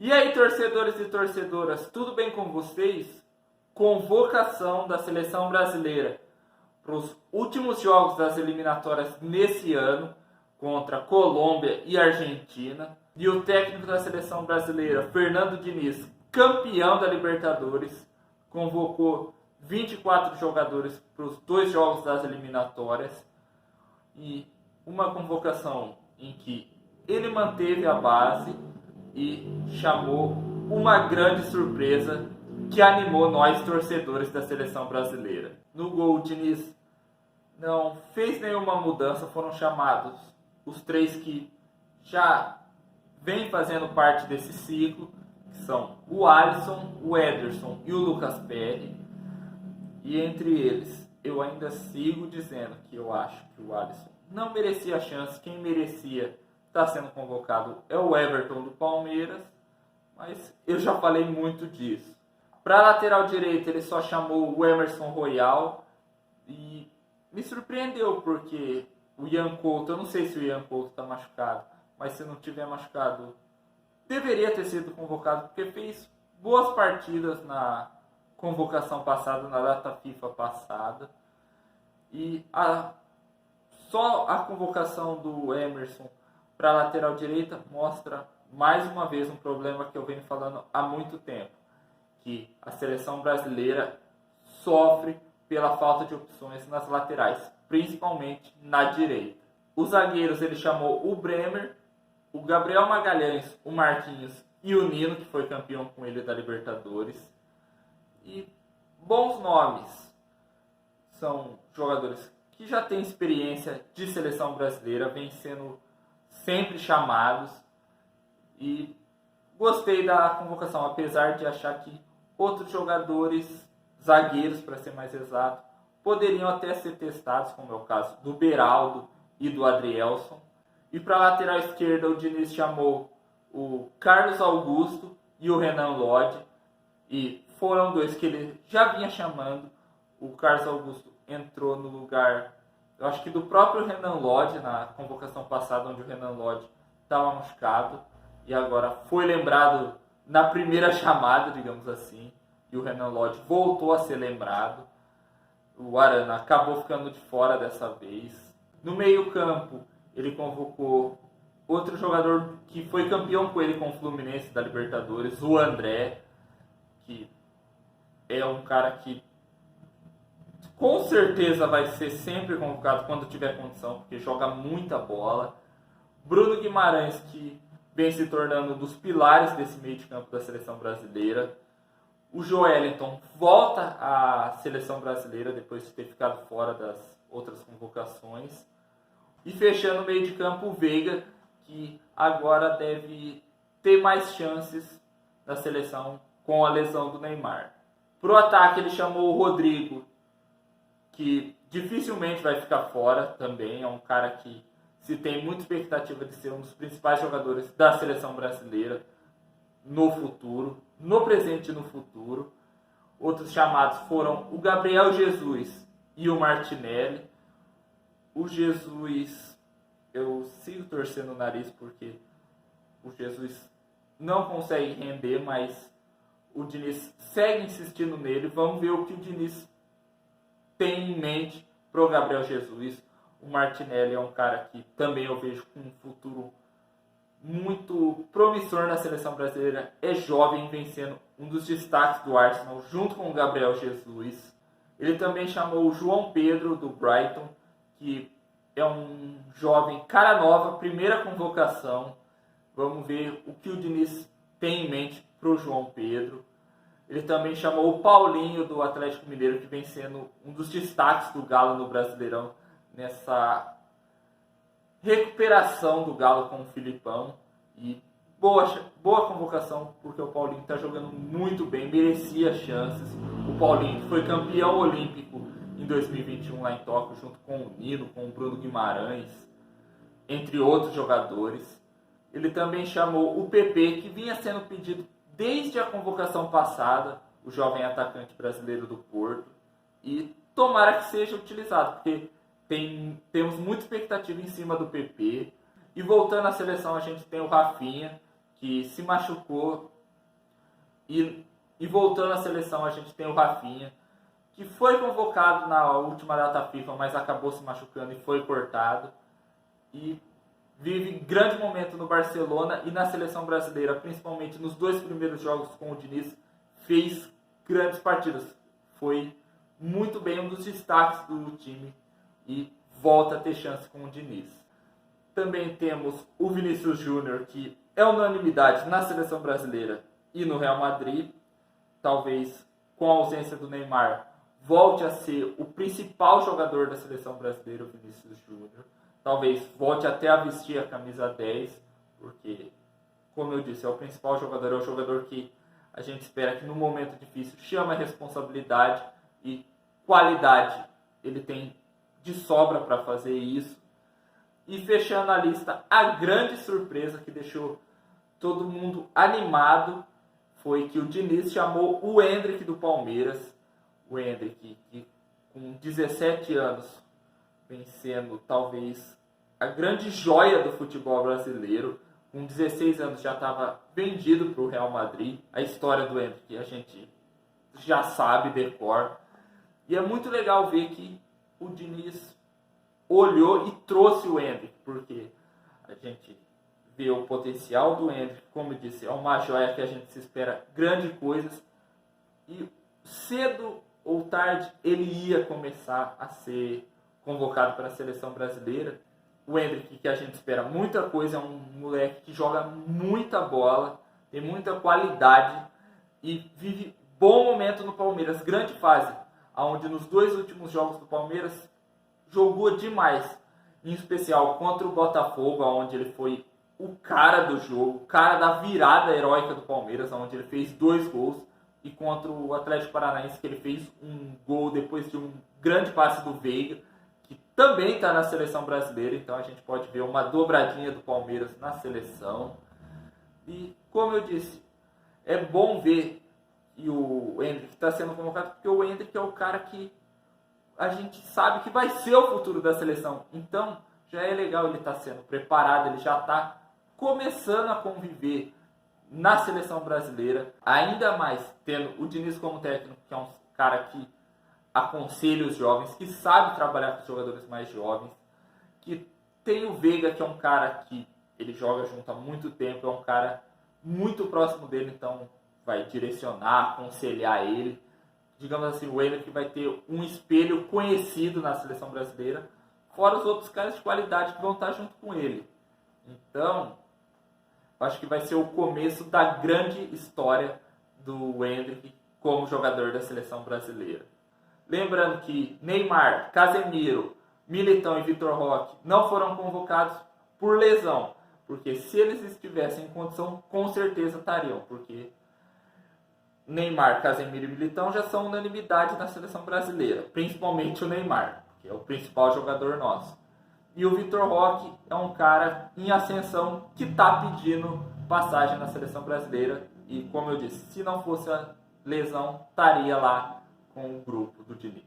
E aí, torcedores e torcedoras, tudo bem com vocês? Convocação da seleção brasileira para os últimos jogos das eliminatórias nesse ano contra Colômbia e Argentina. E o técnico da seleção brasileira, Fernando Diniz, campeão da Libertadores, convocou 24 jogadores para os 2 jogos das eliminatórias. E uma convocação em que ele manteve a base e chamou uma grande surpresa que animou nós torcedores da seleção brasileira. No gol, o Diniz não fez nenhuma mudança, foram chamados os 3 que já vêm fazendo parte desse ciclo, que são o Alisson, o Ederson e o Lucas Perry. E entre eles, eu ainda sigo dizendo que eu acho que o Alisson não merecia a chance, quem merecia está sendo convocado é o Everton do Palmeiras, mas eu já falei muito disso. Para lateral direito ele só chamou o Emerson Royal e me surpreendeu porque o Ian Couto, eu não sei se o Ian Couto está machucado, mas se não tiver machucado deveria ter sido convocado porque fez boas partidas na convocação passada, na data FIFA passada, e só a convocação do Emerson para a lateral direita mostra mais uma vez um problema que eu venho falando há muito tempo, que a seleção brasileira sofre pela falta de opções nas laterais, principalmente na direita. Os zagueiros ele chamou o Bremer, o Gabriel Magalhães, o Marquinhos e o Nino, que foi campeão com ele da Libertadores. E bons nomes, são jogadores que já têm experiência de seleção brasileira, vêm sendo sempre chamados, e gostei da convocação, apesar de achar que outros jogadores, zagueiros para ser mais exato, poderiam até ser testados, como é o caso do Beraldo e do Adrielson. E para a lateral esquerda o Diniz chamou o Carlos Augusto e o Renan Lodge, e foram 2 que ele já vinha chamando. O Carlos Augusto entrou no lugar, eu acho que do próprio Renan Lodge, na convocação passada, onde o Renan Lodge estava machucado, e agora foi lembrado na primeira chamada, digamos assim, e o Renan Lodge voltou a ser lembrado. O Arana acabou ficando de fora dessa vez. No meio campo, ele convocou outro jogador que foi campeão com ele com o Fluminense da Libertadores, o André, que é um cara que com certeza vai ser sempre convocado quando tiver condição, porque joga muita bola. Bruno Guimarães, que vem se tornando um dos pilares desse meio de campo da seleção brasileira. O Joelinton volta à seleção brasileira depois de ter ficado fora das outras convocações. E fechando o meio de campo, o Veiga, que agora deve ter mais chances na seleção com a lesão do Neymar. Para o ataque ele chamou o Rodrigo, que dificilmente vai ficar fora também. É um cara que se tem muita expectativa de ser um dos principais jogadores da seleção brasileira no futuro, no presente e no futuro. Outros chamados foram o Gabriel Jesus e o Martinelli. O Jesus, eu sigo torcendo o nariz porque o Jesus não consegue render, mas o Diniz segue insistindo nele. Vamos ver o que o Diniz tem em mente para o Gabriel Jesus. O Martinelli é um cara que também eu vejo com um futuro muito promissor na seleção brasileira. É jovem, vem sendo um dos destaques do Arsenal, junto com o Gabriel Jesus. Ele também chamou o João Pedro, do Brighton, que é um jovem cara nova, primeira convocação. Vamos ver o que o Diniz tem em mente para o João Pedro. Ele também chamou o Paulinho, do Atlético Mineiro, que vem sendo um dos destaques do Galo no Brasileirão, nessa recuperação do Galo com o Filipão. E boa convocação, porque o Paulinho está jogando muito bem, merecia chances. O Paulinho foi campeão olímpico em 2021 lá em Tóquio, junto com o Nino, com o Bruno Guimarães, entre outros jogadores. Ele também chamou o PP, que vinha sendo pedido desde a convocação passada, o jovem atacante brasileiro do Porto, e tomara que seja utilizado, porque temos muita expectativa em cima do PP. E voltando à seleção, a gente tem o Rafinha, que se machucou. E voltando à seleção, a gente tem o Rafinha, que foi convocado na última data FIFA, mas acabou se machucando e foi cortado. E vive grande momento no Barcelona e na seleção brasileira, principalmente nos 2 primeiros jogos com o Diniz, fez grandes partidas. Foi muito bem, um dos destaques do time e volta a ter chance com o Diniz. Também temos o Vinícius Júnior, que é unanimidade na seleção brasileira e no Real Madrid. Talvez com a ausência do Neymar volte a ser o principal jogador da seleção brasileira, o Vinícius Júnior. Talvez volte até a vestir a camisa 10, porque, como eu disse, é o principal jogador, é o jogador que a gente espera que no momento difícil chame a responsabilidade e qualidade. Ele tem de sobra para fazer isso. E fechando a lista, a grande surpresa que deixou todo mundo animado foi que o Diniz chamou o Endrick do Palmeiras. O Endrick, que com 17 anos vem sendo talvez a grande joia do futebol brasileiro. Com 16 anos já estava vendido para o Real Madrid. A história do Endrick a gente já sabe, decor. E é muito legal ver que o Diniz olhou e trouxe o Endrick, porque a gente vê o potencial do Endrick, como eu disse, é uma joia que a gente se espera grandes coisas. E cedo ou tarde ele ia começar a ser convocado para a seleção brasileira. O Endrick, que a gente espera muita coisa, é um moleque que joga muita bola, tem muita qualidade e vive bom momento no Palmeiras, grande fase, onde nos 2 últimos jogos do Palmeiras jogou demais, em especial contra o Botafogo, onde ele foi o cara do jogo, o cara da virada heróica do Palmeiras, onde ele fez 2 gols, e contra o Atlético Paranaense, que ele fez um gol depois de um grande passe do Veiga, que também está na seleção brasileira, então a gente pode ver uma dobradinha do Palmeiras na seleção. E, como eu disse, é bom ver que o Endrick está sendo convocado, porque o Endrick é o cara que a gente sabe que vai ser o futuro da seleção. Então, já é legal ele estar sendo preparado, ele já está começando a conviver na seleção brasileira, ainda mais tendo o Diniz como técnico, que é um cara que aconselha os jovens, que sabe trabalhar com os jogadores mais jovens, que tem o Veiga, que é um cara que ele joga junto há muito tempo, é um cara muito próximo dele, então vai direcionar, aconselhar ele. Digamos assim, o Endrick vai ter um espelho conhecido na seleção brasileira, fora os outros caras de qualidade que vão estar junto com ele. Então, acho que vai ser o começo da grande história do Endrick como jogador da seleção brasileira. Lembrando que Neymar, Casemiro, Militão e Vitor Roque não foram convocados por lesão, porque se eles estivessem em condição, com certeza estariam, porque Neymar, Casemiro e Militão já são unanimidade na seleção brasileira, principalmente o Neymar, que é o principal jogador nosso. E o Vitor Roque é um cara em ascensão que está pedindo passagem na seleção brasileira. E, como eu disse, se não fosse a lesão, estaria lá com o grupo do Diniz.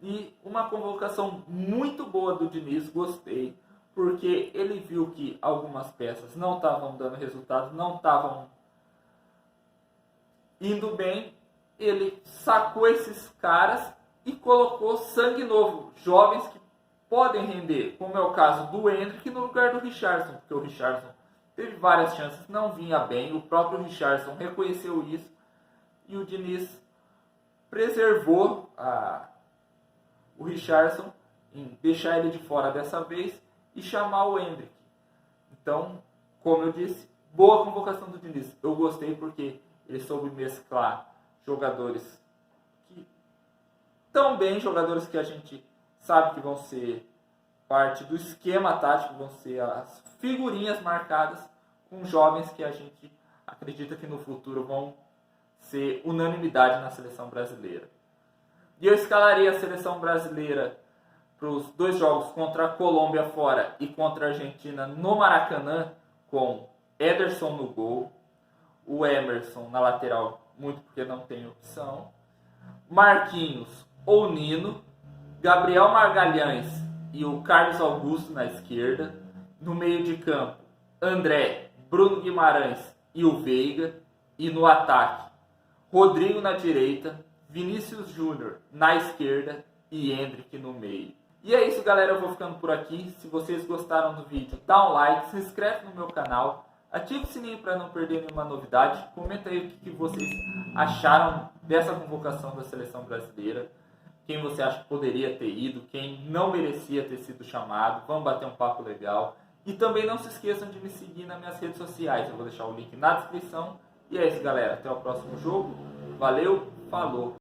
E uma convocação muito boa do Diniz, gostei, porque ele viu que algumas peças não estavam dando resultado, não estavam indo bem. Ele sacou esses caras e colocou sangue novo, jovens que podem render, como é o caso do Endrick no lugar do Richarlison, porque o Richarlison teve várias chances, não vinha bem, o próprio Richarlison reconheceu isso e o Diniz preservou o Richarlison em deixar ele de fora dessa vez e chamar o Endrick. Então, como eu disse, boa convocação do Diniz. Eu gostei porque ele soube mesclar jogadores que tão bem, jogadores que a gente sabe que vão ser parte do esquema tático, vão ser as figurinhas marcadas, com jovens que a gente acredita que no futuro vão ser unanimidade na seleção brasileira. E eu escalaria a seleção brasileira para os 2 jogos contra a Colômbia fora e contra a Argentina no Maracanã, com Ederson no gol, o Emerson na lateral, muito porque não tem opção, Marquinhos ou Nino, Gabriel Magalhães e o Carlos Augusto na esquerda, no meio de campo, André, Bruno Guimarães e o Veiga. E no ataque, Rodrigo na direita, Vinícius Júnior na esquerda e Endrick no meio. E é isso, galera, eu vou ficando por aqui. Se vocês gostaram do vídeo, dá um like, se inscreve no meu canal, ativa o sininho para não perder nenhuma novidade. Comenta aí o que vocês acharam dessa convocação da seleção brasileira. Quem você acha que poderia ter ido, quem não merecia ter sido chamado. Vamos bater um papo legal. E também não se esqueçam de me seguir nas minhas redes sociais. Eu vou deixar o link na descrição. E é isso, galera. Até o próximo jogo. Valeu, falou!